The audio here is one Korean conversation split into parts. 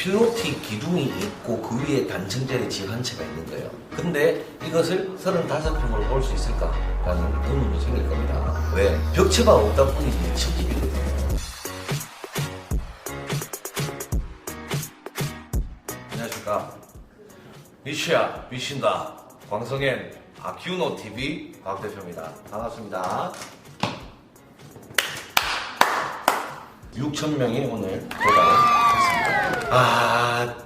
필로티 기둥이 있고 그 위에 단층짜리 집 한 채가 있는 거예요. 근데 이것을 35평으로 볼 수 있을까? 라는 의문도 생길 겁니다. 왜? 벽체가 없다 뿐이지 층집이거든요. 안녕하십니까. 미시야, 미신다. 광성엔 아큐노TV 박 대표입니다. 반갑습니다. 6,000명이 오늘 도달했습니다.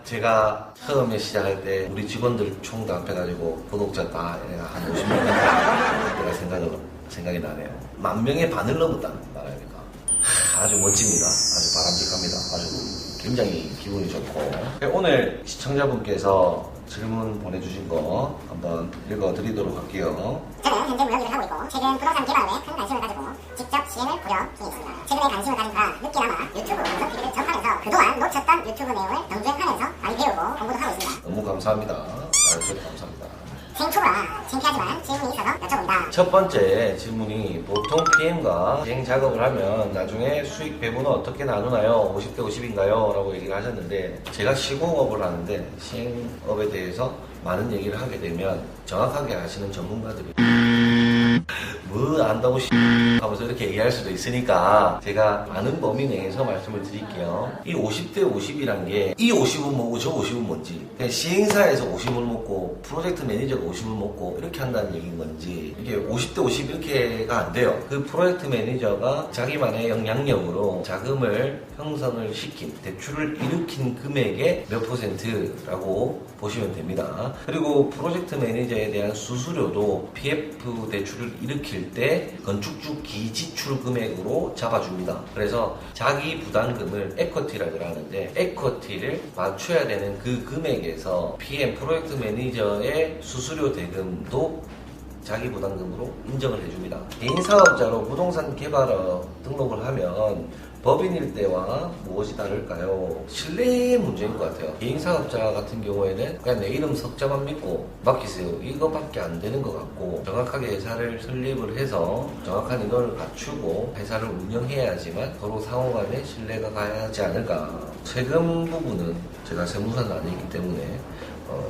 제가 처음에 시작할 때 우리 직원들 총 다 합해가지고 구독자 다 한 50명 내가 생각이 나네요. 10,000명의 반을 넘었다는 말이니까 아주 멋집니다. 아주 바람직합니다. 아주 굉장히 기분이 좋고. 오늘 시청자분께서 질문 보내주신 거 한번 읽어드리도록 할게요. 저는 현재 무역 일을 하고 있고 최근 부동산 개발에 큰 관심을 가지고 직접 지행을 고려 중에 있습니다. 최근에 관심을 가진 바라 늦게나마 유튜브 분석 TV를 접하면서 그동안 놓쳤던 유튜브 내용을 정주행하면서 많이 배우고 공부도 하고 있습니다. 너무 감사합니다. 저도 감사합니다. 생초보라 창피하지만 질문이 있어서 여쭤봅니다. 첫 번째 질문이 보통 PM과 시행 작업을 하면 나중에 수익 배분은 어떻게 나누나요? 50대 50인가요? 라고 얘기를 하셨는데 제가 시공업을 하는데 시행업에 대해서 많은 얘기를 하게 되면 정확하게 아시는 전문가들이 뭐 안다고 하면서 이렇게 얘기할 수도 있으니까 제가 아는 범위 내에서 말씀을 드릴게요. 이 50대 50이란 게 이 50은 뭐고 저 50은 뭔지, 그냥 시행사에서 50을 먹고 프로젝트 매니저가 50을 먹고 이렇게 한다는 얘기인 건지, 이게 50대 50 이렇게가 안 돼요. 그 프로젝트 매니저가 자기만의 영향력으로 자금을 형성을 시킨, 대출을 일으킨 금액의 몇 %라고 보시면 됩니다. 그리고 프로젝트 매니저에 대한 수수료도 PF 대출을 일으킬 때 건축주 기지출 금액으로 잡아줍니다. 그래서 자기 부담금을 에쿼티라고 하는데 에쿼티를 맞춰야 되는 그 금액에서 PM 프로젝트 매니저의 수수료 대금도 자기 부담금으로 인정을 해줍니다. 개인 사업자로 부동산 개발업 등록을 하면 법인일 때와 무엇이 다를까요? 신뢰의 문제인 것 같아요. 개인 사업자 같은 경우에는 그냥 내 이름 석자만 믿고 맡기세요. 이거밖에 안 되는 것 같고, 정확하게 회사를 설립을 해서 정확한 인원을 갖추고 회사를 운영해야지만 서로 상호간에 신뢰가 가야지 않을까. 세금 부분은 제가 세무사는 아니기 때문에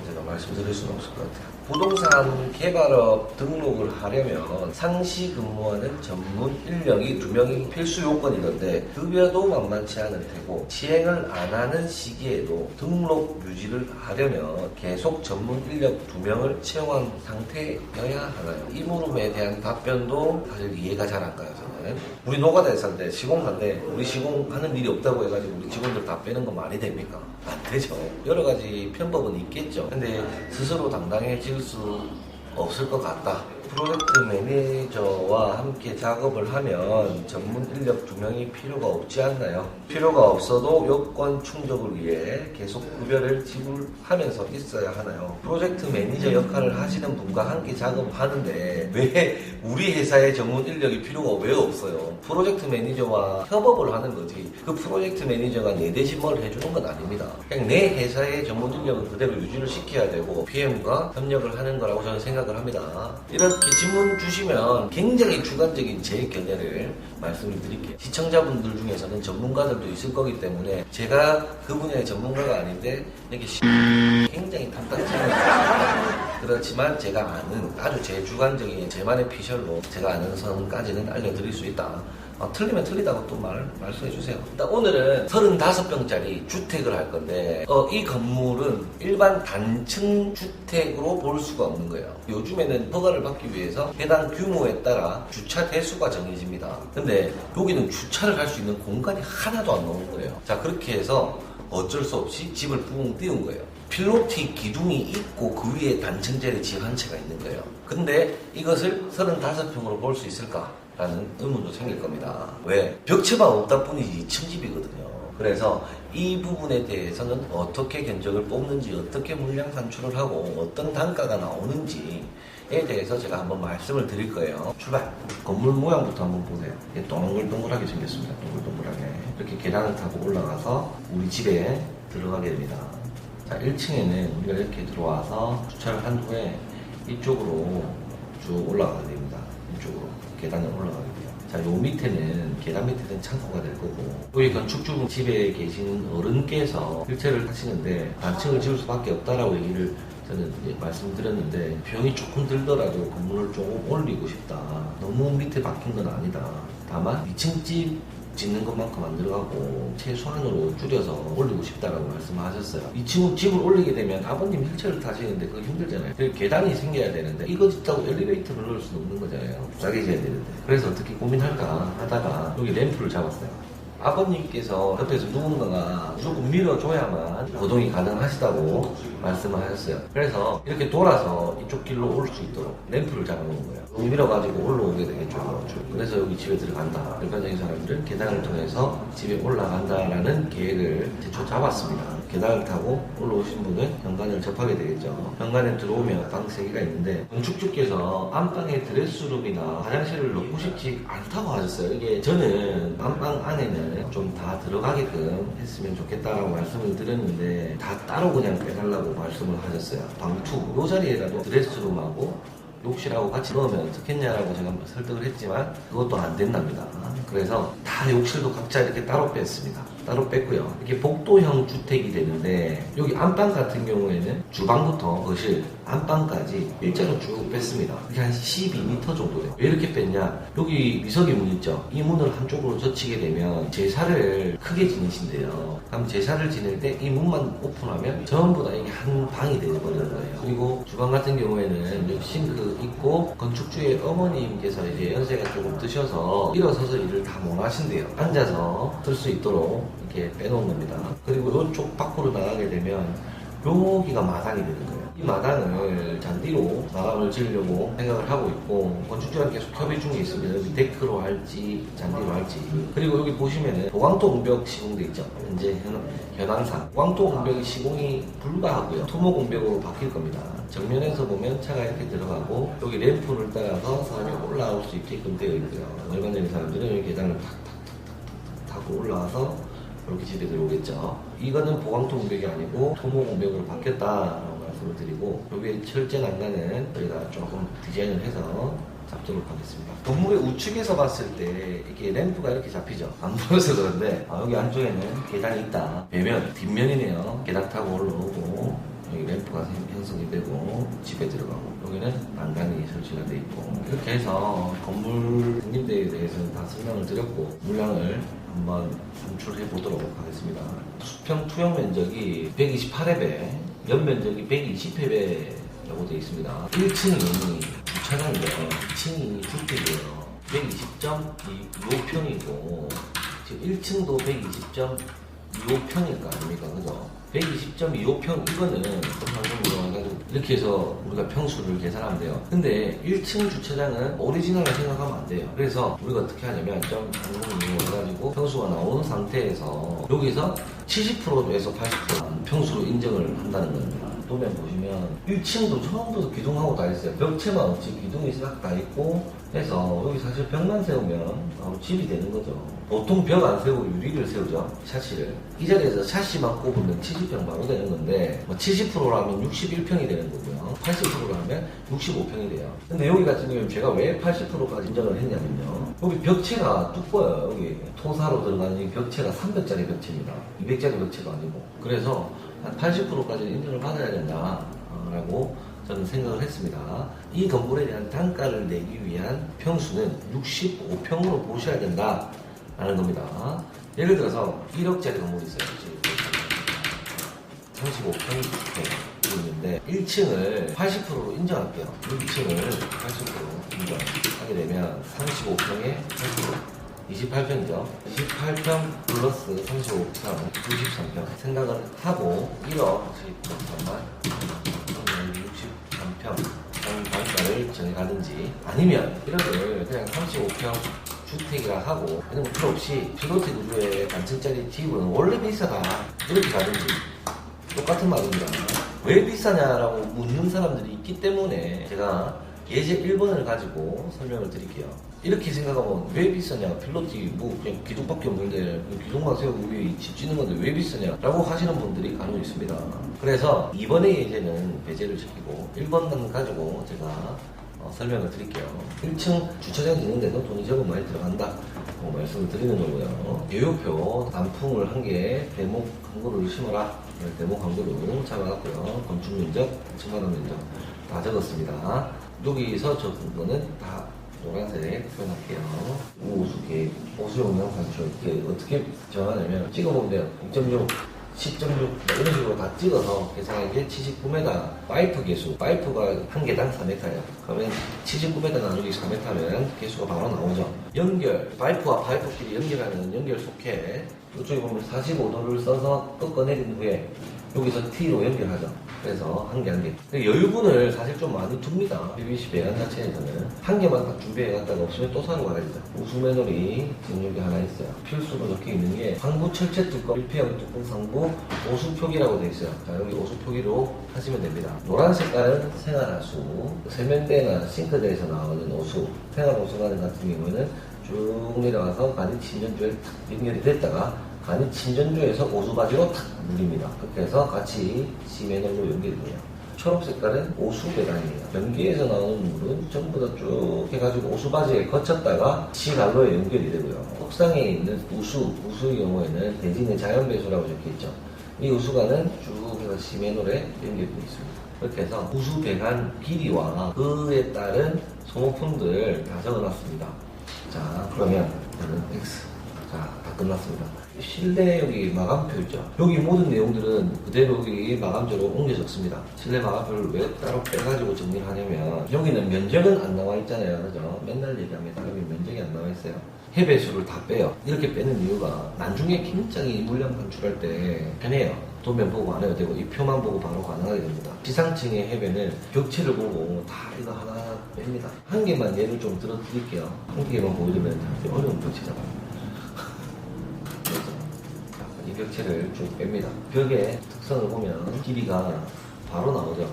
제가 말씀드릴 수는 없을 것 같아요. 부동산 개발업 등록을 하려면 상시 근무하는 전문 인력이 2명이 필수 요건이던데 급여도 만만치 않을 테고 시행을 안 하는 시기에도 등록 유지를 하려면 계속 전문 인력 2명을 채용한 상태여야 하나요? 이 물음에 대한 답변도 사실 이해가 잘 안 가요. 저는 우리 노가다에서인데 시공사인데 우리 시공하는 일이 없다고 해가지고 우리 직원들 다 빼는 건 말이 됩니까? 안 되죠. 여러 가지 편법은 있겠죠. 근데 스스로 당당해질 수 없을 것 같다. 프로젝트 매니저와 함께 작업을 하면 전문 인력 2명이 필요가 없지 않나요? 필요가 없어도 요건 충족을 위해 계속 급여를 지불하면서 있어야 하나요? 프로젝트 매니저 역할을 하시는 분과 함께 작업하는데 왜 우리 회사의 전문 인력이 필요가 왜 없어요? 프로젝트 매니저와 협업을 하는 거지 그 프로젝트 매니저가 내 대신 뭘 해주는 건 아닙니다. 그냥 내 회사의 전문 인력을 그대로 유지를 시켜야 되고 PM과 협력을 하는 거라고 저는 생각을 합니다. 이렇게 질문 주시면 굉장히 주관적인 제 견해를 말씀을 드릴게요. 시청자분들 중에서는 전문가들도 있을 거기 때문에 제가 그 분야의 전문가가 아닌데 이렇게 굉장히 탐탁해요. 그렇지만 제가 아는 아주 제 주관적인 제만의 피셜로 제가 아는 선까지는 알려드릴 수 있다. 틀리면 틀리다고 또 말씀해 주세요. 일단 오늘은 35평짜리 주택을 할 건데 이 건물은 일반 단층 주택으로 볼 수가 없는 거예요. 요즘에는 허가를 받기 위해서 해당 규모에 따라 주차 대수가 정해집니다. 근데 여기는 주차를 할 수 있는 공간이 하나도 안 나오는 거예요. 자, 그렇게 해서 어쩔 수 없이 집을 붕 띄운 거예요. 필로티 기둥이 있고 그 위에 단층짜리 집 한 채가 있는 거예요. 근데 이것을 35평으로 볼 수 있을까? 라는 의문도 생길 겁니다. 왜? 벽체만 없다 뿐이지 층집이거든요. 그래서 이 부분에 대해서는 어떻게 견적을 뽑는지, 어떻게 물량 산출을 하고 어떤 단가가 나오는지에 대해서 제가 한번 말씀을 드릴 거예요. 출발! 건물 모양부터 한번 보세요. 이게 동글동글하게 생겼습니다. 동글동글하게. 이렇게 계단을 타고 올라가서 우리 집에 들어가게 됩니다. 자, 1층에는 우리가 이렇게 들어와서 주차를 한 후에 이쪽으로 쭉 올라가게 됩니다. 이쪽으로 계단을 올라가게 돼요. 자, 요 밑에는 계단 밑에는 창고가 될 거고, 여기 건축중 집에 계신 어른께서 일체를 하시는데 단층을 지을 수밖에 없다라고 얘기를 저는 이제 말씀드렸는데, 비용이 조금 들더라도 건물을 좀 올리고 싶다. 너무 밑에 박힌 건 아니다. 다만 2층 집 짓는 것만큼 안 들어가고 최소한으로 줄여서 올리고 싶다라고 말씀하셨어요. 2층 집을 올리게 되면 아버님 휠체어를 타시는데 그거 힘들잖아요. 그리고 계단이 생겨야 되는데 이거 짓다고 엘리베이터를 넣을 수는 없는 거잖아요. 싸게 지어야 되는데. 그래서 어떻게 고민할까 하다가 여기 램프를 잡았어요. 아버님께서 옆에서 누군가가 조금 밀어줘야만 거동이 가능하시다고 말씀을 하셨어요. 그래서 이렇게 돌아서 이쪽 길로 올 수 있도록 램프를 잡아놓은 거예요. 여기 밀어가지고 올라오게 되겠죠. 그래서 여기 집에 들어간다. 일반적인 사람들은 계단을 통해서 집에 올라간다라는 계획을 제초 잡았습니다. 계단을 타고 올라오신 분은 현관을 접하게 되겠죠. 현관에 들어오면 방 3개가 있는데, 건축주께서 안방에 드레스룸이나 화장실을 넣고 싶지 않다고 하셨어요. 이게 저는 안방 안에는 좀 다 들어가게끔 했으면 좋겠다라고 말씀을 드렸는데 다 따로 그냥 빼달라고 말씀을 하셨어요. 방 2, 요 자리에라도 드레스룸하고 욕실하고 같이 넣으면 좋겠냐라고 제가 설득을 했지만 그것도 안 된답니다. 그래서 다 욕실도 각자 이렇게 따로 뺐습니다. 따로 뺐고요. 이게 복도형 주택이 되는데, 여기 안방 같은 경우에는 주방부터 거실, 안방까지 일자로 쭉 뺐습니다. 이게 한 12m 정도 돼요. 왜 이렇게 뺐냐? 여기 미석이 문 있죠? 이 문을 한쪽으로 젖히게 되면 제사를 크게 지내신대요. 그럼 제사를 지낼 때 이 문만 오픈하면 전부 다 이게 한 방이 되어버리는 거예요. 그리고 주방 같은 경우에는 여기 싱크 있고, 건축주의 어머님께서 이제 연세가 조금 드셔서 일어서서 일을 다 못 하신대요. 앉아서 쓸 수 있도록 이렇게 빼놓은 겁니다. 그리고 이쪽 밖으로 나가게 되면 여기가 마당이 되는 거예요. 이 마당을 잔디로 마감을 지으려고 생각을 하고 있고, 건축주랑 계속 협의 중에 있습니다. 여기 데크로 할지 잔디로 할지. 그리고 여기 보시면은 보강토 공벽 시공돼 있죠. 현재 현황상 보강토 공벽이 시공이 불가하고요. 토목 공벽으로 바뀔 겁니다. 정면에서 보면 차가 이렇게 들어가고, 여기 램프를 따라서 사람이 올라올 수 있게끔 되어 있고요. 일반적인 사람들은 여기 계단을 탁탁탁탁 타고 올라와서 이렇게 집에 들어오겠죠. 이거는 보강토 공벽이 아니고 토목 공벽으로 바뀌었다라고 말씀을 드리고, 여기에 철제 난간은 저희가 조금 디자인을 해서 잡도록 하겠습니다. 건물의 우측에서 봤을 때 이게 램프가 이렇게 잡히죠. 안 보여서 그런데 여기 안쪽에는 계단이 있다. 배면, 뒷면이네요. 계단 타고 올라오고, 여기 램프가 형성이 되고 집에 들어가고, 여기는 난간이 설치가 되어 있고, 이렇게 해서 건물 생긴 데에 대해서는 다 설명을 드렸고, 물량을 한번 산출해 보도록 하겠습니다. 수평 투영 면적이 128회배, 연면적이 120회배라고 되어 있습니다. 1층이 주차장이고요, 2층이 주택이에요. 120.25평이고, 지금 1층도 120.25평일 거 아닙니까? 그죠? 120.25평, 이거는 방송으로 해가지고 이렇게 해서 우리가 평수를 계산하면 돼요. 근데 1층 주차장은 오리지널을 생각하면 안 돼요. 그래서 우리가 어떻게 하냐면 좀 방송으로 해가지고 평수가 나오는 상태에서 여기서 70%에서 80% 평수로 인정을 한다는 겁니다. 도면 보시면 1층도 처음부터 기둥하고 다 있어요. 벽체만 없이 기둥이 싹 다 있고 해서, 여기 사실 벽만 세우면 집이 되는 거죠. 보통 벽 안 세우고 유리를 세우죠. 샤시를. 이 자리에서 샤시만 꼽으면 70평 바로 되는 건데, 70%라면 61평이 되는 거고요. 80%라면 65평이 돼요. 근데 여기 같은 경우는 제가 왜 80%까지 인정을 했냐면요, 여기 벽체가 두꺼워요. 여기 토사로 들어가는 이 벽체가 300짜리 벽체입니다. 200짜리 벽체가 아니고. 그래서 한 80%까지 인정을 받아야 된다라고 저는 생각을 했습니다. 이 건물에 대한 단가를 내기 위한 평수는 65평으로 보셔야 된다라는 겁니다. 예를 들어서 1억짜리 건물이 있어요. 35평이 있는데 1층을 80%로 인정할게요. 1층을 80% 인정하게 되면 35평에 80%. 28평이죠. 28평 플러스 35평, 93평 생각을 하고 1억, 잠깐만, 63평 단가를 정해가든지, 아니면 1억을 그냥 35평 주택이라 하고, 이런 거 필요 없이 필로티 구조의 단층짜리 집은 원래 비싸다 이렇게 가든지, 똑같은 말입니다. 왜 비싸냐라고 묻는 사람들이 있기 때문에 제가 예제 1번을 가지고 설명을 드릴게요. 이렇게 생각하면 왜 비싸냐, 필로티 뭐 그냥 기둥밖에 없는데 기둥만 세우고 위에 집 짓는 건데 왜 비싸냐 라고 하시는 분들이 간혹 있습니다. 그래서 2번의 예제는 배제를 시키고 1번만 가지고 제가 설명을 드릴게요. 1층 주차장 짓는데도 돈이 제법 많이 들어간다 말씀을 드리는 거고요. 예우표 단풍을 한 개에 대목 광고를 심어라. 대목 광고를 잡아놨고요. 건축 면적, 층마다 면적 다 적었습니다. 여기서 적은 거는 다 노란색 표현할게요. 우수계, 오수용량 산출. 이게 어떻게 정하냐면 찍어보면 돼요. 6.6, 10.6 이런 식으로 다 찍어서 계산한 게 79m 파이프 개수. 파이프가 한 개당 4m예요. 그러면 79m 나누기 4m면 개수가 바로 나오죠. 연결, 파이프와 파이프끼리 연결하는 연결 소켓. 이쪽에 보면 45도를 써서 꺾어내린 후에 여기서 T로 연결하죠. 그래서 한 개 한 개. 여유분을 사실 좀 많이 둡니다. PVC 배관 자체에서는 한 개만 딱 준비해 갔다가 없으면 또 사러 가야 되죠. 우수매놀이 지금 여기 하나 있어요. 필수로 적혀 있는 게 상부 철제 뚜껑, 1피형 뚜껑 상부 오수 표기라고 되어 있어요. 자, 여기 오수 표기로 하시면 됩니다. 노란 색깔은 생활하수, 세면대나 싱크대에서 나오는 오수, 생활오수관 같은 경우에는 쭉 내려와서 간이 친전조에 연결이 됐다가 간이 친전조에서 오수바지로 탁 물립니다. 그렇게 해서 같이 시매널로 연결이 돼요. 초록 색깔은 오수배관이에요. 변기에서 나오는 물은 전부 다 쭉 해가지고 오수바지에 거쳤다가 시갈로에 연결이 되고요. 옥상에 있는 우수의 경우에는 대진의 자연배수라고 적혀있죠. 이 우수관은 쭉 해서 시매널에 연결되어 있습니다. 그렇게 해서 우수배관 길이와 그에 따른 소모품들 다 적어놨습니다. 자, 그러면 저는 X. 자, 다 끝났습니다. 실내 여기 마감표 있죠. 여기 모든 내용들은 그대로 여기 마감표로 옮겨 적습니다. 실내 마감표를 왜 따로 빼가지고 정리를 하냐면 여기는 면적은 안 나와 있잖아요. 그죠? 맨날 얘기합니다. 여기 면적이 안 나와 있어요. 해배수를 다 빼요. 이렇게 빼는 이유가 나중에 굉장히 물량 반출할 때 편해요. 도면 보고 안 해도 되고 이 표만 보고 바로 가능하게 됩니다. 지상층의 해배는 벽체를 보고 다 이거 하나 뺍니다. 한 개만 예를 좀 들어 드릴게요. 한 개만 보여드리면 되게 어려운 벽체잖아요. 이 벽체를 쭉 뺍니다. 벽의 특성을 보면 길이가 바로 나오죠.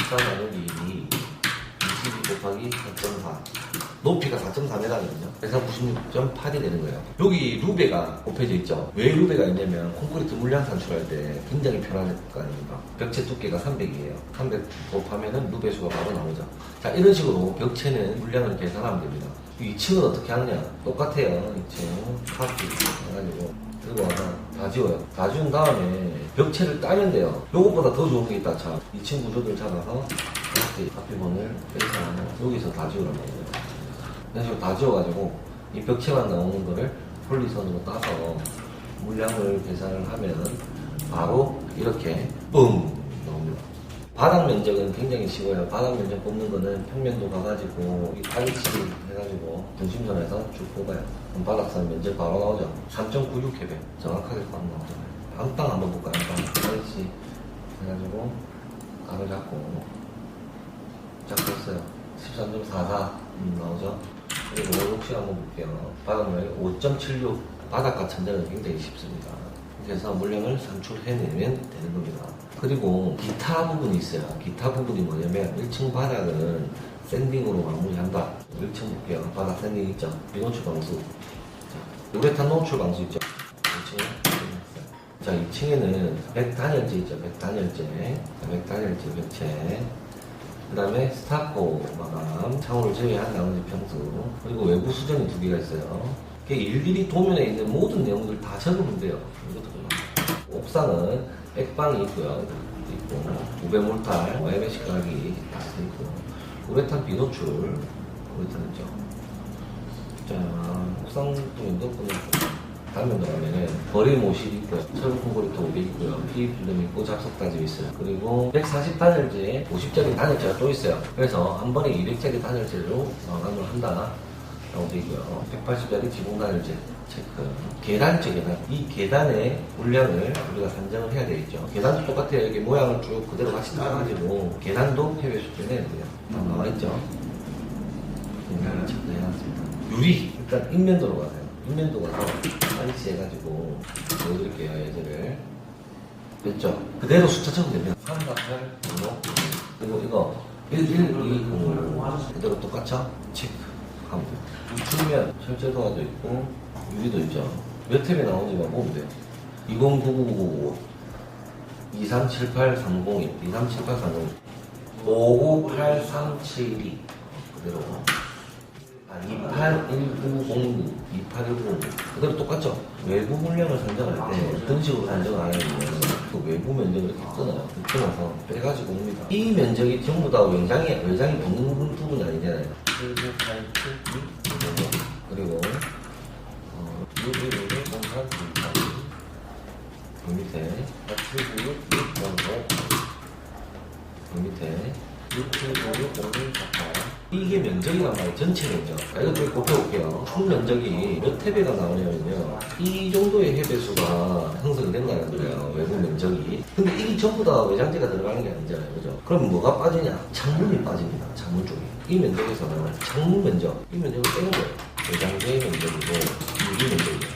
44 나누기 22 곱하기 4.4 높이가 4.4m거든요. 그래서 96.8이 되는 거예요. 여기 루베가 곱해져 있죠. 왜 루베가 있냐면 콘크리트 물량 산출할 때 굉장히 편할 거 아닙니까? 벽체 두께가 300이에요. 300 곱하면은 루베수가 바로 나오죠. 자, 이런 식으로 벽체는 물량을 계산하면 됩니다. 2층은 어떻게 하느냐? 똑같아요. 2층 카피 해가지고 그리고 다 지워요. 다 지운 다음에 벽체를 따면 돼요. 요것보다 더 좋은 게 있다. 자, 2층 구조들 찾아서 카피본을 빼서 여기서 다 지우란 말이에요. 이런 식으로 다 지워가지고 이 벽체만 나오는 거를 폴리선으로 따서 물량을 계산을 하면 바로 이렇게 뿡 나옵니다. 바닥 면적은 굉장히 쉬워요. 바닥 면적 뽑는 거는 평면도 가가지고 이 파리치 해가지고 중심선에서 쭉 뽑아요. 그럼 바닥선 면적 바로 나오죠. 3.96 해배 정확하게 바로 나오잖아요. 안방 한번 볼까요? 안방 파리치 해가지고 각을 잡고 쫙 뺐어요. 13.44 나오죠. 그리고 혹시 한번 볼게요. 바닥면 5.76 바닥과 천장은 굉장히 쉽습니다. 그래서 물량을 산출해내면 되는 겁니다. 그리고 기타 부분이 있어요. 기타 부분이 뭐냐면 1층 바닥은 샌딩으로 마무리한다. 1층 볼게요. 바닥 샌딩 있죠. 비노출 방수. 자, 우레탄 노출 방수 있죠. 2층에. 자, 2층에는 백단열재 있죠. 백단열재. 백단열재 벽체. 그 다음에 스타코 마감, 창호를 제외한 나머지 평수, 그리고 외부 수전이 2개가 있어요. 일일이 도면에 있는 모든 내용들 다 적으면 돼요. 이것도 옥상은 백방이 있고요. 있고, 우배몰탈, 와이메시 가락이 있고, 우레탄 비노출, 우레탄 있죠. 자, 옥상 도면도 끝났고. 다음에 들어가면은 거리 모실 있고 철근 콘크리트 500 있고요. PE 필름 있고 잡석 다짐 있어요. 그리고 140 단열재 50짜리 단열재가 또 있어요. 그래서 한 번에 200짜리 단열재로 마감을 한다 라고 되어 있고요. 180짜리 지붕 단열재 체크. 계단이죠, 계단. 이 계단의 물량을 우리가 산정을 해야 되겠죠. 계단도 똑같아요. 이렇게 모양을 쭉 그대로 같이 따가지고 계단도 해외 수준에 돼요. 나와있죠. 체크해놨습니다. 유리 일단 인면도로 가세요. 인면도 가서 파리치 해가지고 보여드릴게요. 예제를 됐죠? 그대로 숫자 적으면 됩니다. 3, 4, 8, 5, 그리고 이거 1, 1, 2, 0 그대로 똑같죠? 체크하면 돼요. 풀면 철제도화도 있고 유리도 있죠. 몇 탭에 나오는지만 보면 돼요. 209999 237830 237830 598372 그대로. 28190, 2810 그대로 똑같죠? 외부 물량을 산정할 때 어떤 식으로 산정을 하냐면 그 외부 면적을 이렇게 끊어요. 끊어서 빼가지고 옵니다. 이 면적이 전부 다 외장이 붙는 부분이 아니잖아요. 7987 그리고 611 공산 그 밑에 796 그 밑에 6796 0148 이게 면적이란 말이에요. 전체 면적. 이것도 곱해볼게요. 총 면적이 몇 회배가 나오냐면요. 이 정도의 회배수가 형성이 된다는 거예요. 외부 면적이. 근데 이게 전부 다 외장재가 들어가는 게 아니잖아요. 그죠? 그럼 뭐가 빠지냐? 창문이 빠집니다. 창문 쪽에. 이 면적에서는 창문 면적, 이 면적을 빼는 거예요. 외장재의 면적이고, 유리 면적이에요.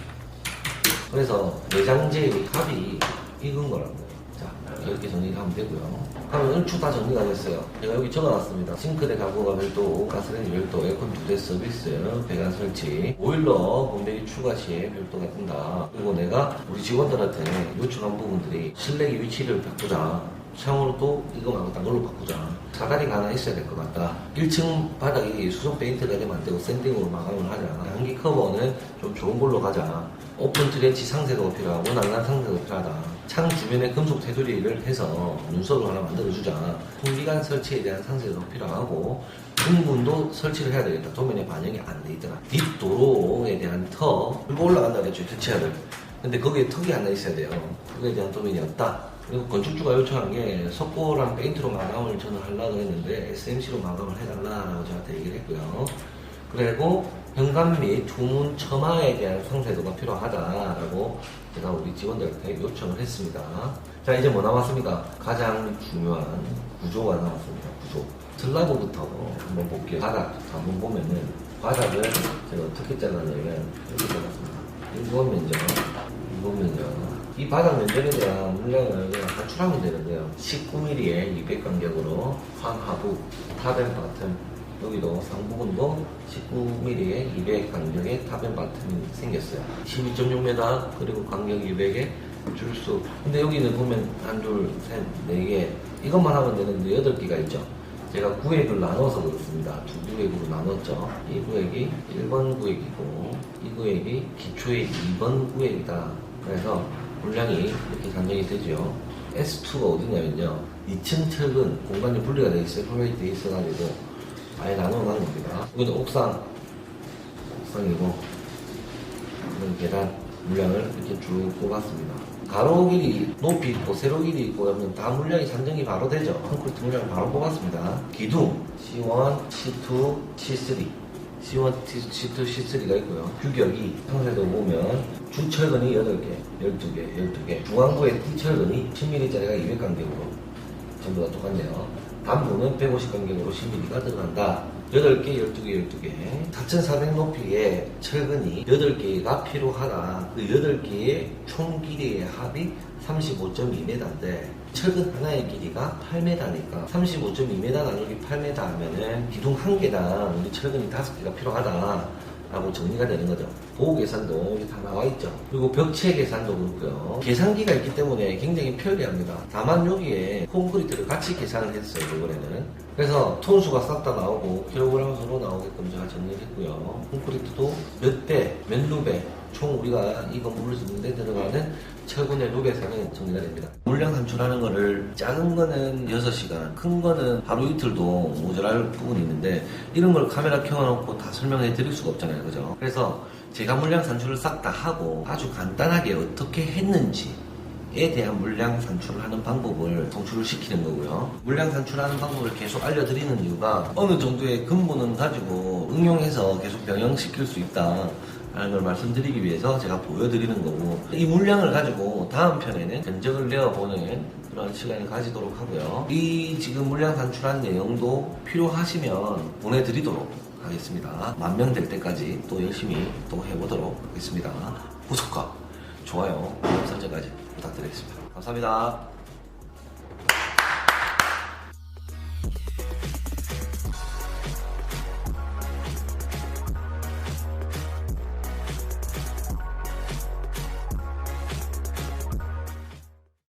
그래서 외장재의 합이 익은 거라고. 자, 이렇게 정리하면 되고요. 그러면 오늘 쭉 다 정리가 됐어요. 제가 여기 적어놨습니다. 싱크대 가구가 별도, 가스레인지 별도, 에어컨 2대 서비스, 배관 설치, 보일러 본배기 추가 시에 별도가 뜬다. 그리고 내가 우리 직원들한테 요청한 부분들이 실내기 위치를 바꾸자. 샤워도 이거 말고 딴 걸로 바꾸자. 사다리가 하나 있어야 될 것 같다. 1층 바닥이 수성 페인트가 되면 안 되고 샌딩으로 마감을 하자. 양기 커버는 좀 좋은 걸로 가자. 오픈 트렌치 상세가 필요하고 난간 상세가 필요하다. 창 주변에 금속 테두리를 해서 눈썹을 하나 만들어주자. 통기관 설치에 대한 상세도 필요하고 등분도 설치를 해야 되겠다. 도면에 반영이 안 돼 있더라. 뒷도로에 대한 턱 그리고 올라간다 그랬죠. 교체를. 근데 거기에 턱이 하나 있어야 돼요. 그거에 대한 도면이 없다. 그리고 건축주가 요청한 게 석고랑 페인트로 마감을 저는 하려고 했는데 SMC로 마감을 해달라고 저한테 얘기를 했고요. 그리고 현관 및 주문 처마에 대한 상세도가 필요하다라고 제가 우리 직원들한테 요청을 했습니다. 자, 이제 뭐 남았습니까? 가장 중요한 구조가 남았습니다. 구조. 슬라브부터 한번 볼게요. 바닥 한번 보면은 바닥을 제가 어떻게 잘랐냐면 이렇게 잘랐습니다. 일본 면적. 이 바닥 면적에 대한 물량을 그냥 단출하면 되는데요. 19mm에 200 간격으로 상하부, 탑앤 바텀, 여기도 상부분도 19mm에 200 간격의 탑앤 바텀이 생겼어요. 12.6m 그리고 간격 200에 줄수. 근데 여기는 보면 한, 둘, 셋, 네 개. 이것만 하면 되는데 8개가 있죠. 제가 구획을 나눠서 그렇습니다. 두 구획으로 나눴죠. 이 구획이 1번 구획이고 이 구획이 기초의 2번 구획이다. 그래서 물량이 이렇게 산정이 되죠. S2가 어디냐면요. 2층 철근 공간이 분리가 되어 있어요. 프로베이트 되어 있어가지고 아예 나눠 놓은 겁니다. 여기는 옥상이고 이런 계단 물량을 이렇게 쭉 뽑았습니다. 가로 길이, 높이 있고 세로 길이 있고 하면 다 물량이 산정이 바로 되죠. 콘크리트 물량을 바로 뽑았습니다. 기둥 C1, C2, C3 C1, C2, C3가 있고요. 규격이 상세도 보면 주철근이 8개, 12개. 중앙부의 T철근이 10mm짜리가 200간격으로 전부 다 똑같네요. 단부는 150간격으로 10mm가 들어간다. 8개, 12개. 4,400 높이의 철근이 8개가 필요하다. 그 8개의 총 길이의 합이 35.2m인데 철근 하나의 길이가 8m니까 35.2m 나누기 8m 하면은 기둥 한 개당 우리 철근이 5개가 필요하다 라고 정리가 되는 거죠. 보호 계산도 여기 다 나와 있죠. 그리고 벽체 계산도 그렇고요. 계산기가 있기 때문에 굉장히 편리합니다. 다만 여기에 콘크리트를 같이 계산을 했어요. 이번에는. 그래서 톤수가 싹 다 나오고 킬로그램수로 나오게끔 제가 정리를 했고요. 콘크리트도 몇 대, 몇 루베 총 우리가 이 건물을 짓는데 들어가는 철근의 루베상은 정리가 됩니다. 물량 산출하는 거를 작은 거는 6시간, 큰 거는 하루 이틀도 모자랄 부분이 있는데 이런 걸 카메라 켜놓고 다 설명해 드릴 수가 없잖아요. 그죠? 그래서 제가 물량 산출을 싹 다 하고 아주 간단하게 어떻게 했는지에 대한 물량 산출을 하는 방법을 송출을 시키는 거고요. 물량 산출하는 방법을 계속 알려드리는 이유가 어느 정도의 근본은 가지고 응용해서 계속 병행시킬 수 있다 라는 걸 말씀드리기 위해서 제가 보여드리는 거고, 이 물량을 가지고 다음 편에는 견적을 내어보는 그런 시간을 가지도록 하고요. 이 지금 물량 산출한 내용도 필요하시면 보내드리도록 하겠습니다. 10,000명 될 때까지 또 열심히 또 해보도록 하겠습니다. 구독과 좋아요, 알람 설정까지 부탁드리겠습니다. 감사합니다.